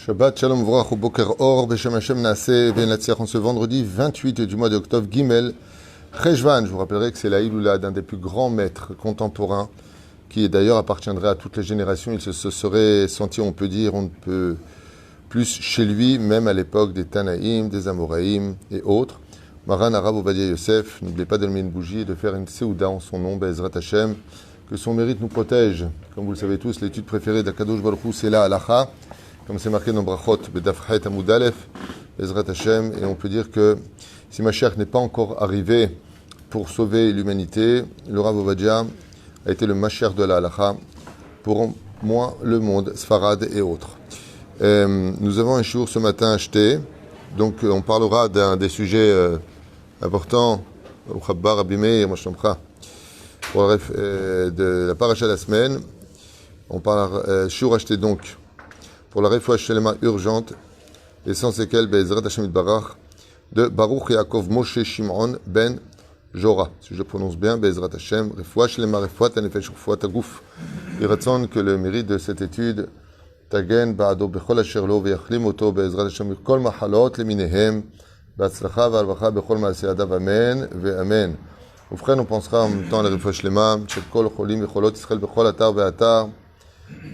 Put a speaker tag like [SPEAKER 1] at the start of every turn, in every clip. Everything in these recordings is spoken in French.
[SPEAKER 1] Shabbat Shalom Vrach Boker Or Beshem Hashem Naaseh Venatsiach en ce vendredi 28 du mois d'octobre Gimel Cheshvan. Je vous rappellerai que c'est la Iloula d'un des plus grands maîtres contemporains qui d'ailleurs appartiendrait à toutes les générations. Il se serait senti, on peut dire, on ne peut plus chez lui, même à l'époque des Tanaïm, des Amoraïm et autres. Maran Arav Ovadia Yosef, n'oubliez pas d'allumer une bougie et de faire une Seouda en son nom, Be'ezrat Hashem, que son mérite nous protège. Comme vous le savez tous, l'étude préférée d'Akadosh Baruch Hu, c'est la Halacha, comme c'est marqué dans Brachot, Bedaf Chet Amud Aleph, Be'ezrat Hashem, et on peut dire que si Mashiach n'est pas encore arrivé pour sauver l'humanité, le Rav Ovadia a été le Mashiach de la Halacha pour moi, le monde, Sfarad et autres. Nous avons un shiur ce matin acheté, donc on parlera d'un des sujets importants, pour de la paracha de la semaine. On parle shiur acheté donc pour la refoua shelema urgente et sans séquelles Be'ezrat Hashem Yitbarach de Baruch Yaakov Moshe Shimon ben Jora, si je prononce bien, Be'ezrat Hashem, refoua shelema refoua tanefesh refoua tagouf. Il raconte que le mérite de cette étude Tagen ba'ado bechol asher lo ve'yachlim oto be'ezrat Hashem kol machalot leminehem b'atzlacha v'arvacha bechol ma'aseh yadav amen ve'amen. Au frère, on pensera en même temps à la refoua shlema shel kol cholim v'cholot Yisrael bechol atar ve'atar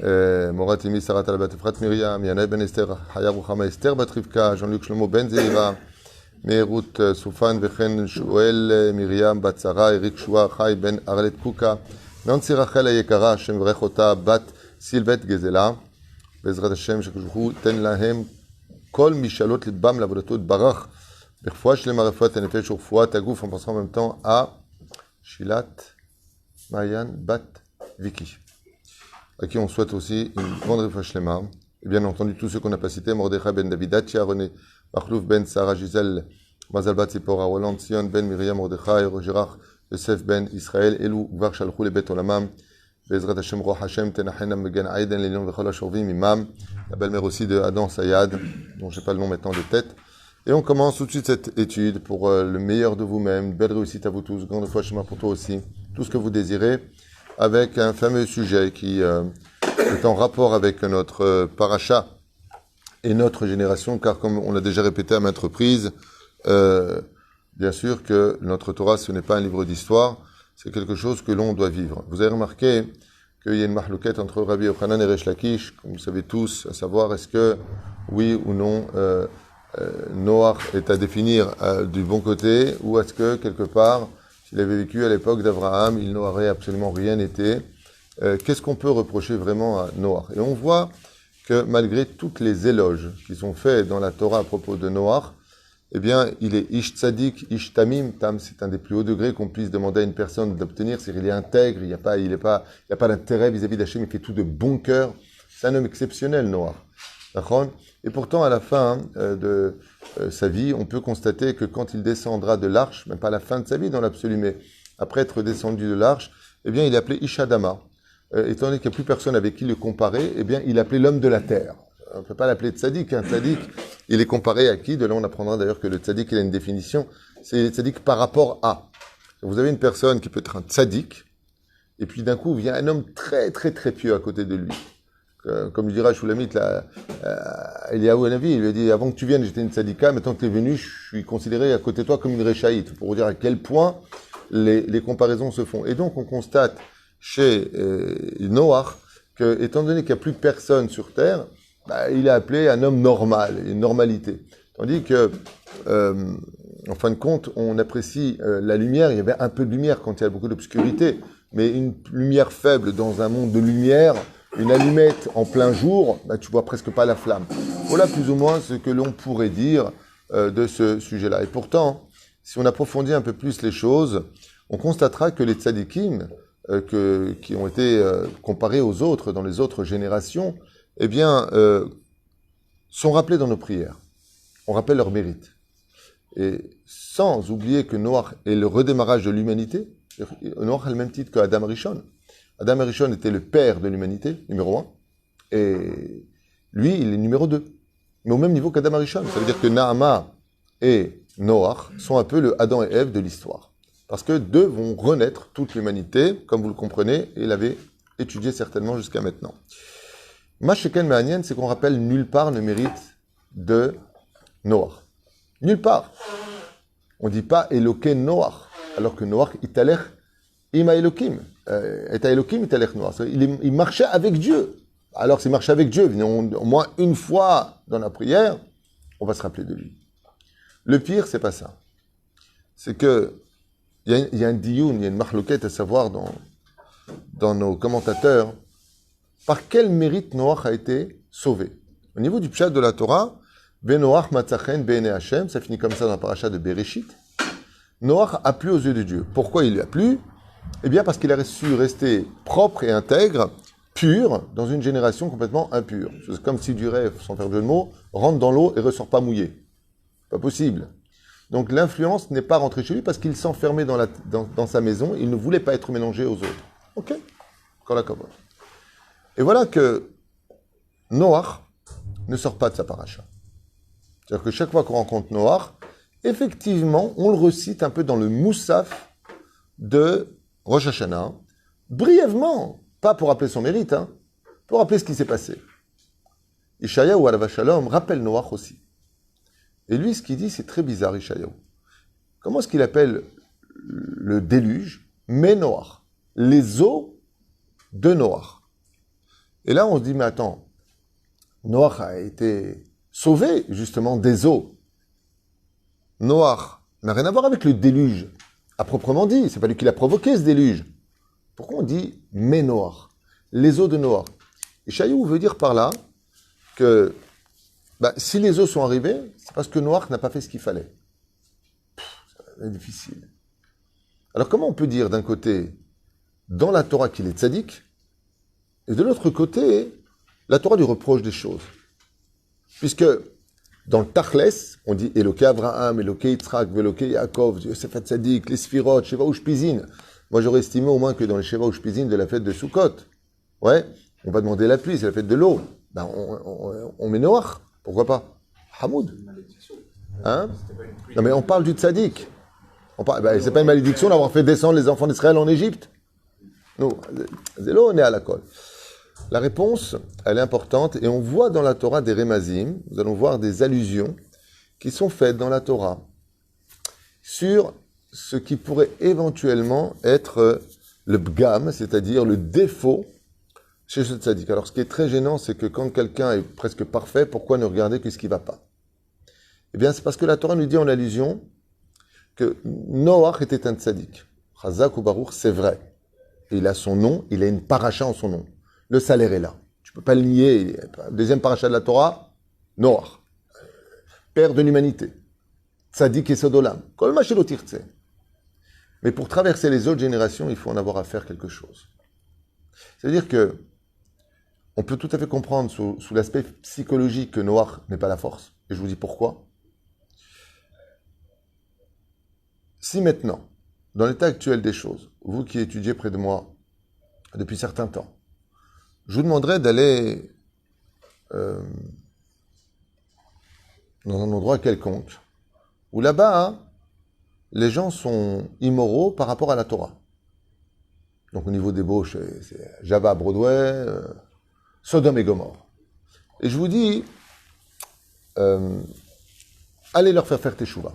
[SPEAKER 1] Morat Imi Sarat al-Bat Efrat Miriam Yanai ben Esther Haya Ruchama Esther bat Rivka Jean-Luc Shlomo ben Zeira Meirut Soufan vechen Shuel Miriam bat Sarah Eric Shua Chai ben Arlet Kuka Nancy Rachel Ayekara Shem Vrechota bat Silvet Gezela Bezrat Hashem Shekjuhu ten lahem kol mishalot libam lavodato barach berfoua shlema refoua tanefesh refoua tagouf. En pensant en même temps à Shilat Mayan bat Vicky, à qui on souhaite aussi une grande refoua shlema. Et bien entendu, tous ceux qu'on n'a pas cités, Mordechai ben Davidat, René, Machlouf ben Sarah, Gisèle, Mazal bat Zipora, Roland, Sion ben Miriam, Mordechai, Rogerach, Yosef ben Israël, Elou, Gvar Shalchou, le Bet Olamam, Bezrat Hashem, Roch Hashem, Tenachenam, Megan Aiden, Lélion, Vechol Ashorvim, Imam, la belle-mère aussi de Adam Sayad, dont je n'ai pas le nom maintenant de tête. Et on commence tout de suite cette étude pour le meilleur de vous-même. Belle réussite à vous tous, grande foi chemin pour toi aussi, tout ce que vous désirez, avec un fameux sujet qui est en rapport avec notre paracha et notre génération, car comme on l'a déjà répété à maintes reprises, bien sûr que notre Torah, ce n'est pas un livre d'histoire, c'est quelque chose que l'on doit vivre. Vous avez remarqué qu'il y a une mahlouquette entre Rabbi Yochanan et Resh Lakish, comme vous savez tous, à savoir est-ce que, oui ou non, Noach est à définir du bon côté, ou est-ce que, quelque part, s'il avait vécu à l'époque d'Abraham, il n'aurait absolument rien été. Qu'est-ce qu'on peut reprocher vraiment à Noach? Et on voit que malgré toutes les éloges qui sont faits dans la Torah à propos de Noach, eh bien, il est ish tzadik, ish tamim. Tam, c'est un des plus hauts degrés qu'on puisse demander à une personne d'obtenir. C'est-à-dire, il est intègre, il n'y a pas d'intérêt vis-à-vis d'Hachem, il fait tout de bon cœur. C'est un homme exceptionnel, Noach. D'accord? Et pourtant, à la fin de sa vie, on peut constater que quand il descendra de l'arche, même pas à la fin de sa vie dans l'absolu, mais après être descendu de l'arche, eh bien, il est appelé Ish Adama. Étant donné qu'il n'y a plus personne avec qui le comparer, eh bien, il est appelé l'homme de la terre. On ne peut pas l'appeler tzaddik. Un tzaddik, il est comparé à qui? De là, on apprendra d'ailleurs que le tzaddik, il a une définition. C'est le tzaddik par rapport à. Vous avez une personne qui peut être un tzaddik, et puis d'un coup, vient un homme très, très, très pieux à côté de lui. Comme je dirais à Shulamit, Eliyahu Hanavi, il lui a dit, avant que tu viennes, j'étais une tzaddika, maintenant que tu es venu, je suis considéré à côté de toi comme une réchaïte, pour vous dire à quel point les comparaisons se font. Et donc, on constate chez Noach que, étant donné qu'il n'y a plus personne sur Terre, il est appelé un homme normal, une normalité. Tandis que, en fin de compte, on apprécie la lumière. Il y avait un peu de lumière quand il y a beaucoup d'obscurité, mais une lumière faible dans un monde de lumière, une allumette en plein jour, tu vois presque pas la flamme. Voilà plus ou moins ce que l'on pourrait dire de ce sujet-là. Et pourtant, si on approfondit un peu plus les choses, on constatera que les tzadikim, qui ont été comparés aux autres dans les autres générations, eh bien, sont rappelés dans nos prières. On rappelle leur mérite. Et sans oublier que Noach est le redémarrage de l'humanité. Noach a le même titre qu'Adam Rishon. Adam Rishon était le père de l'humanité, numéro 1. Et lui, il est numéro 2. Mais au même niveau qu'Adam Rishon. Ça veut dire que Nahama et Noach sont un peu le Adam et Ève de l'histoire. Parce que d'eux vont renaître toute l'humanité, comme vous le comprenez, et l'avez étudié certainement jusqu'à maintenant. Masheken Ma'anien, c'est qu'on rappelle nulle part le mérite de Noach. Nulle part. On ne dit pas Eloké Noach, alors que Noach, Italech, Ima Elokim. Et Elokim, Italech Noach. Il marchait avec Dieu. Alors, s'il marchait avec Dieu, au moins une fois dans la prière, on va se rappeler de lui. Le pire, c'est pas ça. C'est que il y a un dioun, il y a une marloquette à savoir dans nos commentateurs, par quel mérite Noach a été sauvé. Au niveau du pshat de la Torah, Noach matzachen be'ene Hashem, ça finit comme ça dans la paracha de Bereshit. Noach a plu aux yeux de Dieu. Pourquoi il lui a plu? Eh bien parce qu'il a su rester propre et intègre, pur, dans une génération complètement impure. C'est comme si du rêve, sans faire de jeu de mots, rentre dans l'eau et ressort pas mouillé. Pas possible. Donc l'influence n'est pas rentrée chez lui parce qu'il s'enfermait dans sa maison, il ne voulait pas être mélangé aux autres. Ok? Et voilà que Noach ne sort pas de sa paracha. C'est-à-dire que chaque fois qu'on rencontre Noach, effectivement, on le recite un peu dans le moussaf de Rosh Hashanah, brièvement, pas pour rappeler son mérite, pour rappeler ce qui s'est passé. Ishayahu alav shalom rappelle Noach aussi. Et lui, ce qu'il dit, c'est très bizarre, Ishayahu. Comment est-ce qu'il appelle le déluge? Mais Noach. Les eaux de Noach. Et là, on se dit, mais attends, Noach a été sauvé, justement, des eaux. Noach n'a rien à voir avec le déluge, à proprement dit. C'est pas lui qui l'a provoqué, ce déluge. Pourquoi on dit « mais Noach » les eaux de Noach. Et Ishayahu veut dire par là que si les eaux sont arrivées, c'est parce que Noach n'a pas fait ce qu'il fallait. C'est difficile. Alors comment on peut dire d'un côté, dans la Torah, qu'il est tzaddik, et de l'autre côté, la Torah lui reproche des choses. Puisque dans le Tachles, on dit Eloké Abraham, Eloké Yitzhak, Eloké Yaakov, Yosef HaTzadik, les Sfirot, Sheva Ushpizin. Moi, j'aurais estimé au moins que dans les Sheva Ushpizin de la fête de Sukkot, ouais, on va demander la pluie, c'est la fête de l'eau. On met Noach, pourquoi pas? Hamoud. Hein? Non, mais on parle du tzaddik. C'est pas une malédiction d'avoir fait descendre les enfants d'Israël en Égypte. Non, c'est là on est à la colle. La réponse, elle est importante, et on voit dans la Torah des remazim, nous allons voir des allusions qui sont faites dans la Torah sur ce qui pourrait éventuellement être le bgam, c'est-à-dire le défaut chez ce tzaddik. Alors ce qui est très gênant, c'est que quand quelqu'un est presque parfait, pourquoi ne regarder que ce qui ne va pas? Eh bien, c'est parce que la Torah nous dit en allusion que Noach était un tzaddik. Chazak ou Baruch, c'est vrai. Et il a son nom, il a une paracha en son nom. Le salaire est là. Tu ne peux pas le nier. Deuxième paracha de la Torah, Noach. Père de l'humanité. Tzadik et Sodolam. Kol ma shelo tirtse. Mais pour traverser les autres générations, il faut en avoir à faire quelque chose. C'est-à-dire que on peut tout à fait comprendre sous l'aspect psychologique que Noach n'est pas la force. Et je vous dis pourquoi. Si maintenant, dans l'état actuel des choses, vous qui étudiez près de moi depuis certains temps, je vous demanderais d'aller dans un endroit quelconque, où là-bas, les gens sont immoraux par rapport à la Torah. Donc au niveau des bauches, c'est Java, Broadway, Sodome et Gomorre. Et je vous dis, allez leur faire teshuva.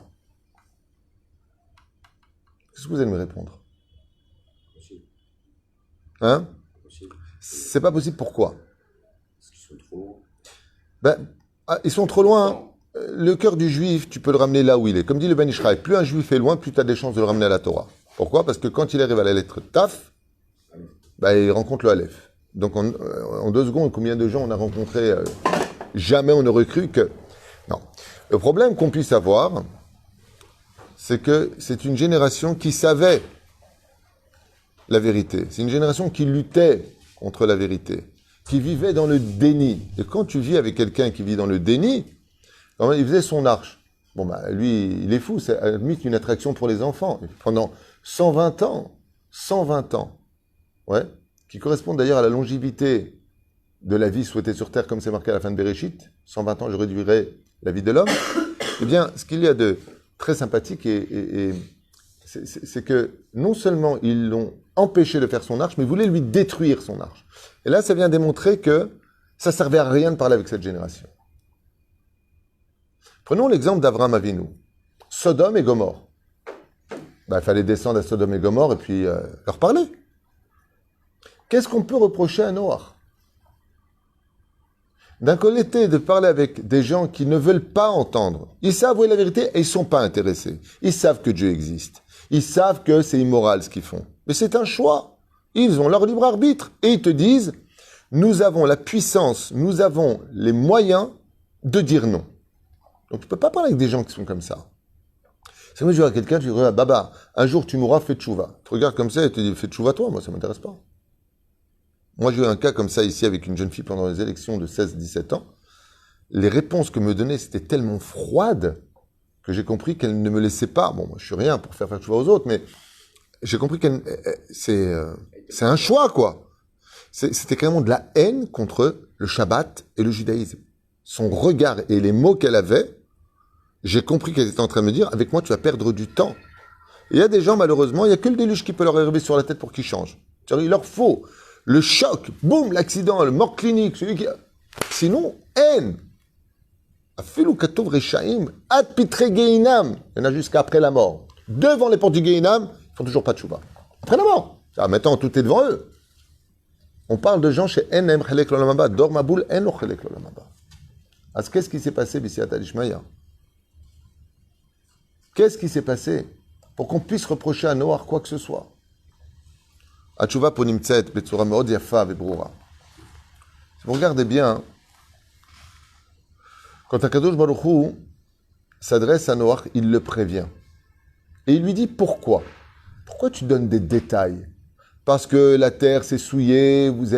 [SPEAKER 1] Qu'est-ce que vous allez me répondre?
[SPEAKER 2] Possible.
[SPEAKER 1] Hein?
[SPEAKER 2] Possible.
[SPEAKER 1] C'est pas possible, pourquoi?
[SPEAKER 2] Parce qu'ils sont trop loin.
[SPEAKER 1] Ils sont trop loin. Le cœur du juif, tu peux le ramener là où il est. Comme dit le Ben Ishraï, plus un juif est loin, plus tu as des chances de le ramener à la Torah. Pourquoi? Parce que quand il arrive à la lettre Taf, il rencontre le Aleph. Donc en 2 secondes, combien de gens on a rencontré jamais on aurait cru que... Non. Le problème qu'on puisse avoir, c'est que c'est une génération qui savait la vérité. C'est une génération qui luttait contre la vérité, qui vivait dans le déni. Et quand tu vis avec quelqu'un qui vit dans le déni, il faisait son arche. Lui, il est fou, c'est à la limite une attraction pour les enfants. Et pendant 120 ans, ouais, qui correspondent d'ailleurs à la longévité de la vie souhaitée sur Terre, comme c'est marqué à la fin de Bereshit, 120 ans, je réduirai la vie de l'homme. Eh bien, ce qu'il y a de très sympathique, c'est que non seulement ils l'ont empêché de faire son arche, mais voulaient lui détruire son arche. Et là, ça vient démontrer que Ça ne servait à rien de parler avec cette génération. Prenons l'exemple d'Avraham Avinu. Sodome et Gomorre. Il fallait descendre à Sodome et Gomorre et puis leur parler. Qu'est-ce qu'on peut reprocher à Noach? D'un côté, de parler avec des gens qui ne veulent pas entendre. Ils savent où est la vérité et ils ne sont pas intéressés. Ils savent que Dieu existe. Ils savent que c'est immoral ce qu'ils font. Mais c'est un choix. Ils ont leur libre arbitre. Et ils te disent, nous avons la puissance, nous avons les moyens de dire non. Donc tu ne peux pas parler avec des gens qui sont comme ça. C'est moi, je dis à quelqu'un, tu dis, Baba, un jour tu mourras, fais tchouva. Tu regardes comme ça et tu dis, fais tchouva toi, moi ça ne m'intéresse pas. Moi j'ai eu un cas comme ça ici avec une jeune fille pendant les élections de 16-17 ans. Les réponses que me donnait, c'était tellement froide que j'ai compris qu'elle ne me laissait pas. Bon, moi je suis rien pour faire tchouva aux autres, mais j'ai compris que c'est un choix, quoi. C'était carrément de la haine contre le Shabbat et le judaïsme. Son regard et les mots qu'elle avait, j'ai compris qu'elle était en train de me dire, avec moi tu vas perdre du temps. Et il y a des gens, malheureusement, il n'y a que le déluge qui peut leur arriver sur la tête pour qu'ils changent. C'est-à-dire, il leur faut le choc, boum, l'accident, le mort clinique, celui qui... Sinon, haine. Afilu katov rechaim, ad pitre geinam. Il y en a jusqu'à après la mort. Devant les portes du geinam, ils ne font toujours pas de tchouva. Après la mort. Ah, maintenant, tout est devant eux. On parle de gens chez En Em Chelek Lolamaba, Dormaboul En Lo Chelek Lolamaba. Alors, qu'est-ce qui s'est passé, Bisiata Lishmaya? Qu'est-ce qui s'est passé pour qu'on puisse reprocher à Noach quoi que ce soit? Atchouva ponimtset betsura meod yafa vebrura. Si vous regardez bien, quand Akadosh Baruch Hu s'adresse à Noach, il le prévient. Et il lui dit pourquoi? Pourquoi tu donnes des détails? Parce que la terre s'est souillée, vous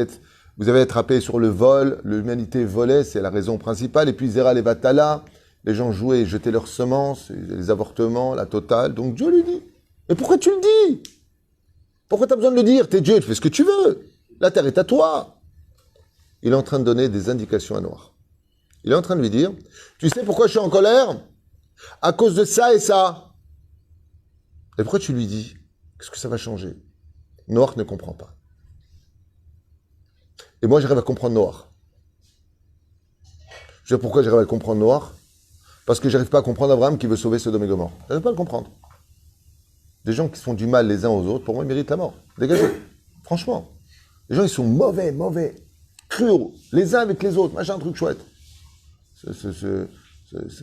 [SPEAKER 1] avez attrapé sur le vol, l'humanité volait, c'est la raison principale. Et puis Zera Levatala, les gens jouaient et jetaient leurs semences, les avortements, la totale. Donc Dieu lui dit, mais pourquoi tu le dis? Pourquoi tu as besoin de le dire? T'es Dieu, tu fais ce que tu veux. La terre est à toi. Il est en train de donner des indications à Noach. Il est en train de lui dire, tu sais pourquoi je suis en colère? À cause de ça et ça. Et pourquoi tu lui dis? Qu'est-ce que ça va changer? Noach ne comprend pas. Et moi, j'arrive à comprendre Noach. Je sais pourquoi j'arrive à comprendre Noach? Parce que j'arrive pas à comprendre Abraham qui veut sauver Sodome et Gomorre. Je n'arrive pas à le comprendre. Des gens qui se font du mal les uns aux autres, pour moi, ils méritent la mort. Dégagez. Franchement. Les gens, ils sont mauvais, cruels, les uns avec les autres, machin, un truc chouette.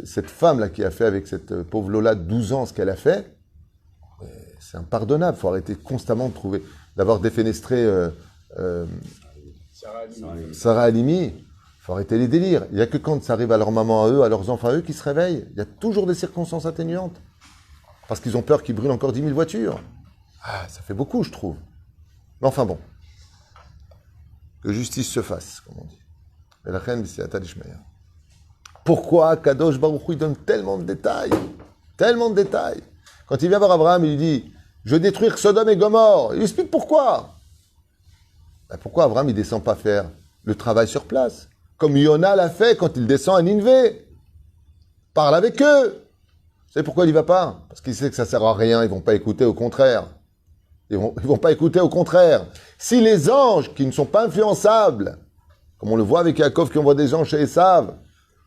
[SPEAKER 1] Cette femme-là qui a fait avec cette pauvre Lola de 12 ans ce qu'elle a fait, c'est impardonnable. Il faut arrêter constamment d'avoir défenestré Sarah Halimi. Il faut arrêter les délires. Il n'y a que quand ça arrive à leur maman à eux, à leurs enfants à eux, qui se réveillent. Il y a toujours des circonstances atténuantes. Parce qu'ils ont peur qu'ils brûlent encore 10 000 voitures. Ah, ça fait beaucoup, je trouve. Mais enfin bon. Que justice se fasse, comme on dit. Et la reine, c'est Atadishmeya. Pourquoi Kadosh Baruch Hu, il donne tellement de détails? Tellement de détails. Quand il vient voir Abraham, il lui dit, je vais détruire Sodome et Gomorre. Il explique pourquoi. Pourquoi Abraham, il ne descend pas faire le travail sur place? Comme Yona l'a fait quand il descend à Ninvé. Parle avec eux. Vous savez pourquoi il n'y va pas? Parce qu'il sait que ça ne sert à rien, ils ne vont pas écouter, au contraire. Ils vont pas écouter, au contraire. Si les anges, qui ne sont pas influençables, comme on le voit avec Yaakov qui envoie des anges chez Esav,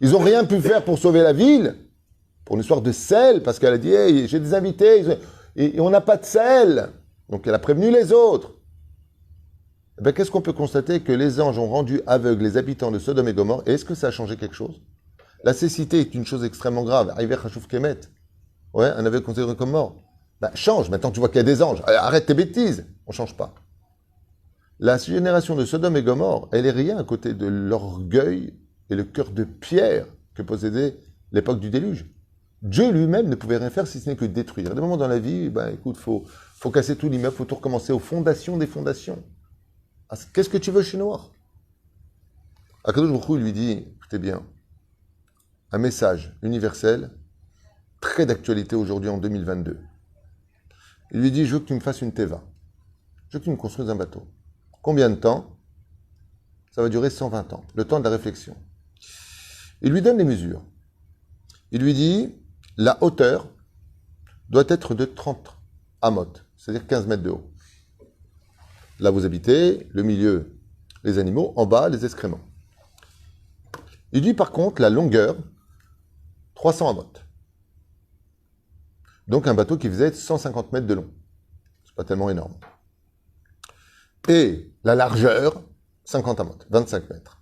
[SPEAKER 1] ils n'ont rien pu faire pour sauver la ville, pour une histoire de sel, parce qu'elle a dit, hey, j'ai des invités, et on n'a pas de sel. Donc elle a prévenu les autres. Eh bien, qu'est-ce qu'on peut constater? Que les anges ont rendu aveugles les habitants de Sodome et Gomorre. Et est-ce que ça a changé quelque chose? La cécité est une chose extrêmement grave. Arriver à Chouf Kemet. Ouais, un aveugle considéré comme mort. Change. Maintenant, tu vois qu'il y a des anges. Arrête tes bêtises. On ne change pas. La génération de Sodome et Gomorre, elle est rien à côté de l'orgueil et le cœur de pierre que possédait l'époque du déluge. Dieu lui-même ne pouvait rien faire si ce n'est que détruire. Il y a des moments dans la vie, écoute, faut casser tout l'immeuble, faut tout recommencer aux fondations des fondations. Qu'est-ce que tu veux chez Noach? Akadosh Baruch Hu lui dit, écoutez bien, un message universel, très d'actualité aujourd'hui en 2022. Il lui dit, je veux que tu me fasses une teva. Je veux que tu me construises un bateau. Combien de temps? Ça va durer 120 ans, le temps de la réflexion. Il lui donne les mesures. Il lui dit, la hauteur doit être de 30 amot, c'est-à-dire 15 mètres de haut. Là, vous habitez, le milieu, les animaux, en bas, les excréments. Il dit par contre la longueur, 300 amot. Donc un bateau qui faisait 150 mètres de long. C'est pas tellement énorme. Et la largeur, 50 amot, 25 mètres.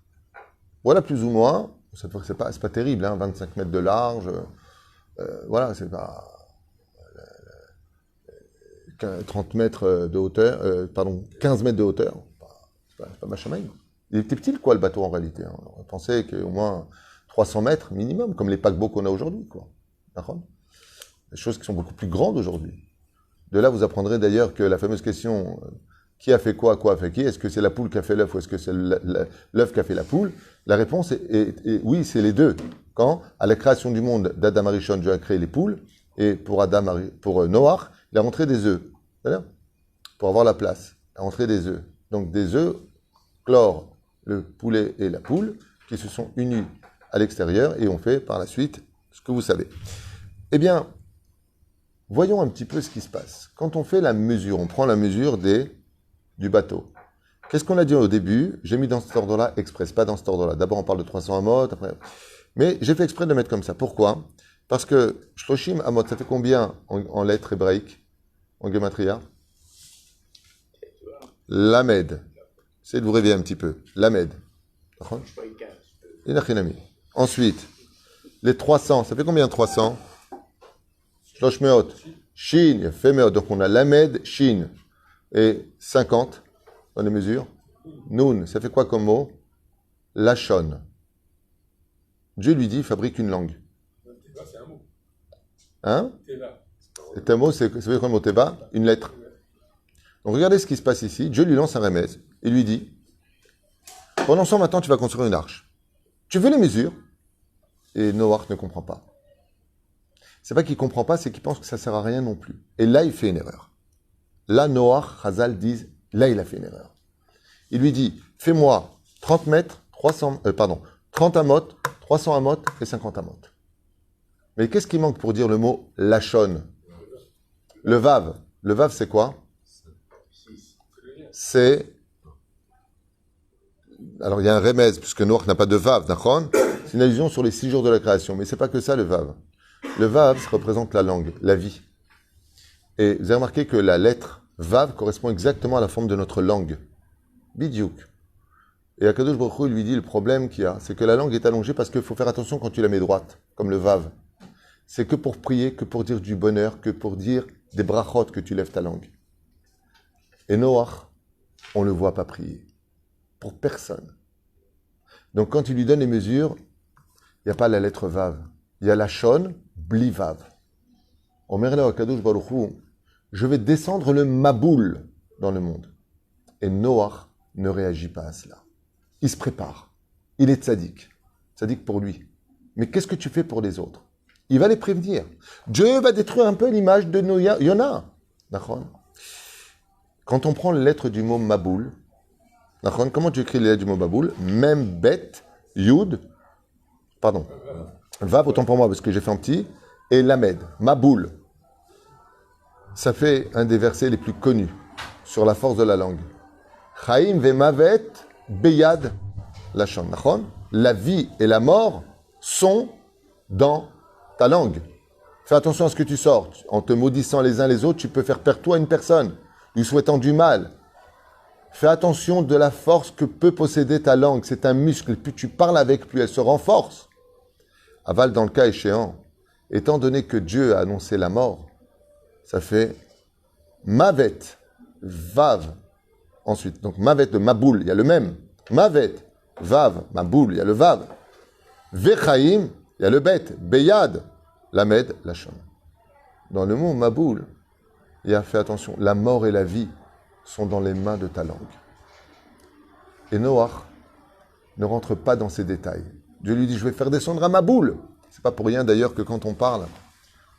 [SPEAKER 1] Voilà plus ou moins, c'est pas terrible, hein, 25 mètres de large. Voilà, c'est pas 30 mètres de hauteur, 15 mètres de hauteur. C'est pas machin. Il était petit, quoi, le bateau en réalité. Hein. On pensait qu'au moins 300 mètres minimum, comme les paquebots qu'on a aujourd'hui, quoi. D'accord ? Des choses qui sont beaucoup plus grandes aujourd'hui. De là, vous apprendrez d'ailleurs que la fameuse question qui a fait quoi a fait qui ? Est-ce que c'est la poule qui a fait l'œuf ou est-ce que c'est l'œuf qui a fait la poule ? La réponse est oui, c'est les deux. Quand, à la création du monde d'Adam Arishon, Dieu a créé les poules, et pour Noach, il a rentré des œufs. C'est-à-dire, pour avoir la place, il a rentré des œufs. Donc des œufs chlore le poulet et la poule qui se sont unis à l'extérieur et ont fait par la suite ce que vous savez. Eh bien, voyons un petit peu ce qui se passe. Quand on fait la mesure, on prend la mesure du bateau. Qu'est-ce qu'on a dit au début ? J'ai mis dans cet ordre-là express, pas dans cet ordre-là. D'abord, on parle de 300 amot, après... Mais j'ai fait exprès de le mettre comme ça. Pourquoi ? Parce que Shloshim amot, ça fait combien en lettres hébraïques, en gematria ? Lamed. Essayez de vous réveiller un petit peu. Lamed. Ensuite, les 300, ça fait combien 300 ? Shloshmeot. Shin, Femeot. Donc on a Lamed, Shin. Et 50 dans les mesures. Nun, ça fait quoi comme mot ? Lachon. Dieu lui dit, fabrique une langue.
[SPEAKER 3] Teva, c'est un mot.
[SPEAKER 1] Hein ?
[SPEAKER 3] Teva.
[SPEAKER 1] C'est un mot, ça fait quoi le mot Teva ? Une lettre. Donc regardez ce qui se passe ici. Dieu lui lance un remez. Il lui dit, pendant 120 ans, tu vas construire une arche. Tu veux les mesures ? Et Noach ne comprend pas. C'est pas qu'il comprend pas, c'est qu'il pense que ça sert à rien non plus. Et là, il fait une erreur. Là, Noach, Chazal disent, là, il a fait une erreur. Il lui dit, fais-moi 30 mètres, 30 amot, 300 amot et 50 amot. Mais qu'est-ce qui manque pour dire le mot lachon ? Le vav. Le vav, c'est quoi ? C'est... Alors, il y a un remez, puisque Noach n'a pas de vav, d'accord ? C'est une allusion sur les 6 jours de la création. Mais c'est pas que ça, le vav. Le vav, ça représente la langue, la vie. Et vous avez remarqué que la lettre vav correspond exactement à la forme de notre langue. Bidiouk. Et Akadosh Baruch Hu lui dit le problème qu'il y a, c'est que la langue est allongée parce qu'il faut faire attention quand tu la mets droite, comme le vav. C'est que pour prier, que pour dire du bonheur, que pour dire des brachot que tu lèves ta langue. Et Noach, on ne le voit pas prier. Pour personne. Donc quand il lui donne les mesures, il n'y a pas la lettre vav. Il y a la shon, bli vav. Omer le Akadosh Baruch Hu, je vais descendre le maboul dans le monde. Et Noach ne réagit pas à cela. Il se prépare. Il est tzaddik. Tzaddik pour lui. Mais qu'est-ce que tu fais pour les autres ? Il va les prévenir. Dieu va détruire un peu l'image de Yona. D'accord ? Quand on prend les lettres du mot maboul, d'accord ? Comment tu écris les lettres du mot maboul ? Mem, bet, yud, vav, autant pour moi parce que j'ai fait un petit, et lamed, maboul. Ça fait un des versets les plus connus sur la force de la langue. Chaim vemavet beyad lachon. La vie et la mort sont dans ta langue. Fais attention à ce que tu sors. En te maudissant les uns les autres, tu peux faire perdre toi une personne, lui souhaitant du mal. Fais attention de la force que peut posséder ta langue. C'est un muscle. Plus tu parles avec, plus elle se renforce. Aval, dans le cas échéant, étant donné que Dieu a annoncé la mort, ça fait mavet, vav. Ensuite, donc mavet de maboul, il y a le même. Mavet, vav, maboul, il y a le vav. Vechaim, il y a le bet. Beyad, lamed, lachon. Dans le mot maboul, il y a, fais attention, la mort et la vie sont dans les mains de ta langue. Et Noach ne rentre pas dans ces détails. Dieu lui dit, je vais faire descendre à maboul. C'est pas pour rien d'ailleurs que quand on parle,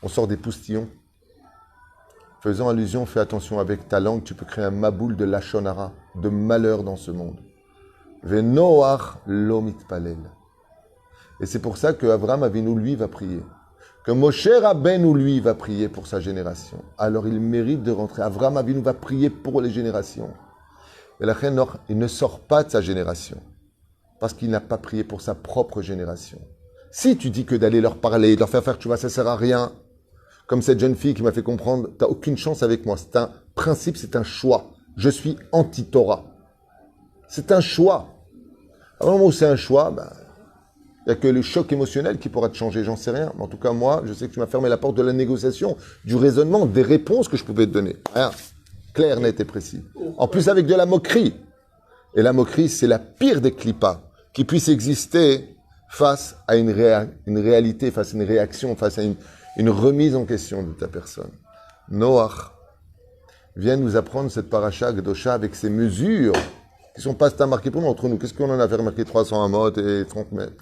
[SPEAKER 1] on sort des poustillons. Faisant allusion, fais attention, avec ta langue, tu peux créer un maboul de lachon hara, de malheur dans ce monde. Ve Noach lo mitpalel. Et c'est pour ça que Avraham Avinu, lui, va prier. Que Moshe Rabbeinu, lui, va prier pour sa génération. Alors il mérite de rentrer. Avraham Avinu va prier pour les générations. Et la reine, il ne sort pas de sa génération. Parce qu'il n'a pas prié pour sa propre génération. Si tu dis que d'aller leur parler, de leur faire tu vois, ça sert à rien, comme cette jeune fille qui m'a fait comprendre, tu n'as aucune chance avec moi. C'est un principe, c'est un choix. Je suis anti-Torah. C'est un choix. À un moment où c'est un choix, il n'y a que le choc émotionnel qui pourra te changer, j'en sais rien. Mais en tout cas, moi, je sais que tu m'as fermé la porte de la négociation, du raisonnement, des réponses que je pouvais te donner. Rien. Clair, net et précis. En plus, avec de la moquerie. Et la moquerie, c'est la pire des clipas qui puisse exister face à une réalité, face à une réaction, face à une remise en question de ta personne. Noach vient nous apprendre cette paracha Gdosha avec ses mesures qui ne sont pas marquées pour nous entre nous. Qu'est-ce qu'on en a fait remarquer 300 amot et 30 mètres?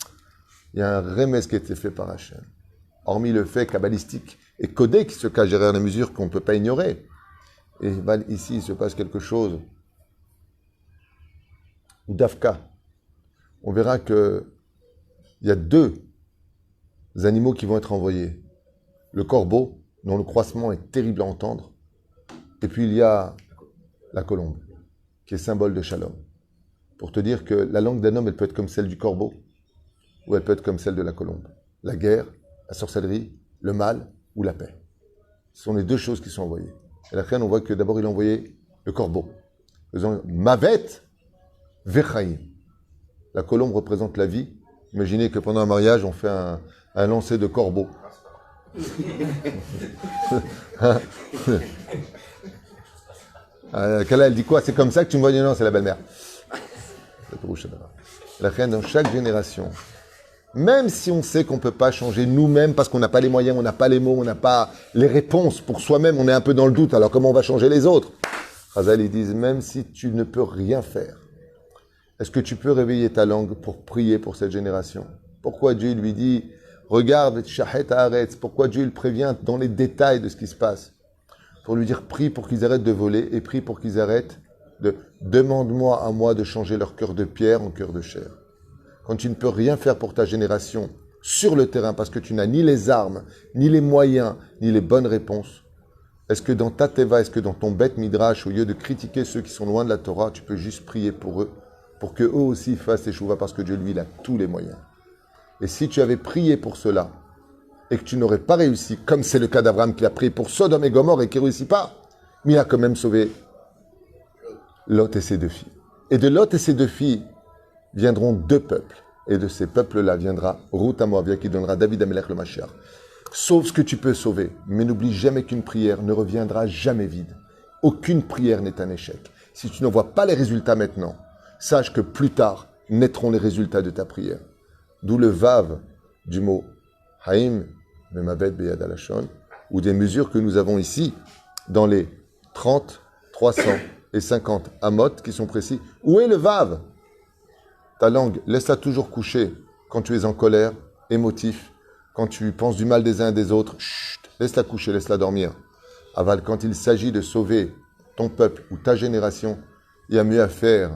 [SPEAKER 1] Il y a un remède qui a été fait par Hachem. Hormis le fait kabbalistique et codé qui se cache derrière les mesures qu'on ne peut pas ignorer. Et ici, il se passe quelque chose. Ou d'Afka. On verra qu'il y a deux animaux qui vont être envoyés. Le corbeau, dont le croissement est terrible à entendre. Et puis il y a la colombe, qui est symbole de shalom. Pour te dire que la langue d'un homme, elle peut être comme celle du corbeau, ou elle peut être comme celle de la colombe. La guerre, la sorcellerie, le mal ou la paix. Ce sont les deux choses qui sont envoyées. Et la fin, on voit que d'abord, il a envoyé le corbeau. Faisant Mavet Vechaim. La colombe représente la vie. Imaginez que pendant un mariage, on fait un lancer de corbeau. Kala, elle dit quoi? C'est comme ça que tu me vois? Non, c'est la belle-mère. La reine, dans chaque génération, même si on sait qu'on ne peut pas changer nous-mêmes parce qu'on n'a pas les moyens, on n'a pas les mots, on n'a pas les réponses pour soi-même, on est un peu dans le doute, alors comment on va changer les autres? Chazal, ils disent, même si tu ne peux rien faire, est-ce que tu peux réveiller ta langue pour prier pour cette génération? Pourquoi Dieu lui dit, regarde, Shahet Haaretz, pourquoi Dieu le prévient dans les détails de ce qui se passe? Pour lui dire, prie pour qu'ils arrêtent de voler et prie pour qu'ils arrêtent de demande-moi à moi de changer leur cœur de pierre en cœur de chair. Quand tu ne peux rien faire pour ta génération sur le terrain parce que tu n'as ni les armes, ni les moyens, ni les bonnes réponses, est-ce que dans ta teva, est-ce que dans ton bête midrash, au lieu de critiquer ceux qui sont loin de la Torah, tu peux juste prier pour eux, pour qu'eux aussi fassent teshuva parce que Dieu, lui, il a tous les moyens. Et si tu avais prié pour cela, et que tu n'aurais pas réussi, comme c'est le cas d'Abraham qui a prié pour Sodome et Gomorrhe et qui ne réussit pas, mais il a quand même sauvé Lot et ses deux filles. Et de Lot et ses deux filles viendront deux peuples. Et de ces peuples-là viendra Ruth à Moabia qui donnera David Amelech le Mashiach. Sauve ce que tu peux sauver, mais n'oublie jamais qu'une prière ne reviendra jamais vide. Aucune prière n'est un échec. Si tu ne vois pas les résultats maintenant, sache que plus tard naîtront les résultats de ta prière. D'où le vav du mot Haïm, Memabed Beyad Alashon, ou des mesures que nous avons ici, dans les 30, 300 et 50 amot qui sont précis. Où est le vav? Ta langue, laisse-la toujours coucher quand tu es en colère, émotif, quand tu penses du mal des uns et des autres. Chut, laisse-la coucher, laisse-la dormir. Aval, quand il s'agit de sauver ton peuple ou ta génération, il y a mieux à faire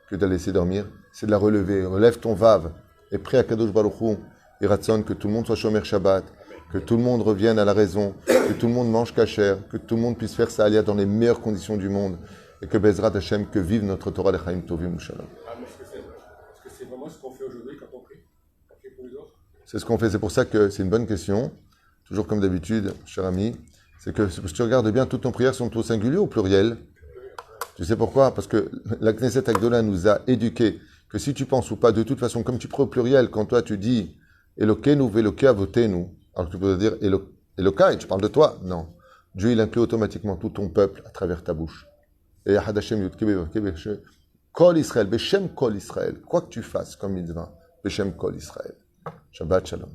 [SPEAKER 1] que de la laisser dormir, c'est de la relever. Relève ton vav et prie à Kadosh Baruch Hu, Iratzon, que tout le monde soit Shomer Shabbat, que tout le monde revienne à la raison, que tout le monde mange kasher, que tout le monde puisse faire sa alia dans les meilleures conditions du monde, et que Bezrat Hashem, que vive notre Torah de Chaim Tovim Ushalom.
[SPEAKER 3] Est-ce que c'est vraiment ce qu'on fait aujourd'hui quand on prie? On prie pour les autres?
[SPEAKER 1] C'est ce qu'on fait, c'est pour ça que c'est une bonne question, toujours comme d'habitude, cher ami, c'est que si tu regardes bien, toutes nos prières sont au singulier ou au pluriel. Tu sais pourquoi? Parce que la Knesset Agdola nous a éduqués que si tu penses ou pas, de toute façon, comme tu pries au pluriel, quand toi tu dis Elokenu veloké avotenu, alors tu peux dire Elokai, tu parles de toi. Non. Dieu, il inclut automatiquement tout ton peuple à travers ta bouche. Et Yahad Hashem Yudke Bevavke Kol Israël, Beshem Kol Israël, quoi que tu fasses comme mitzvah, Beshem Kol Israël. Shabbat Shalom.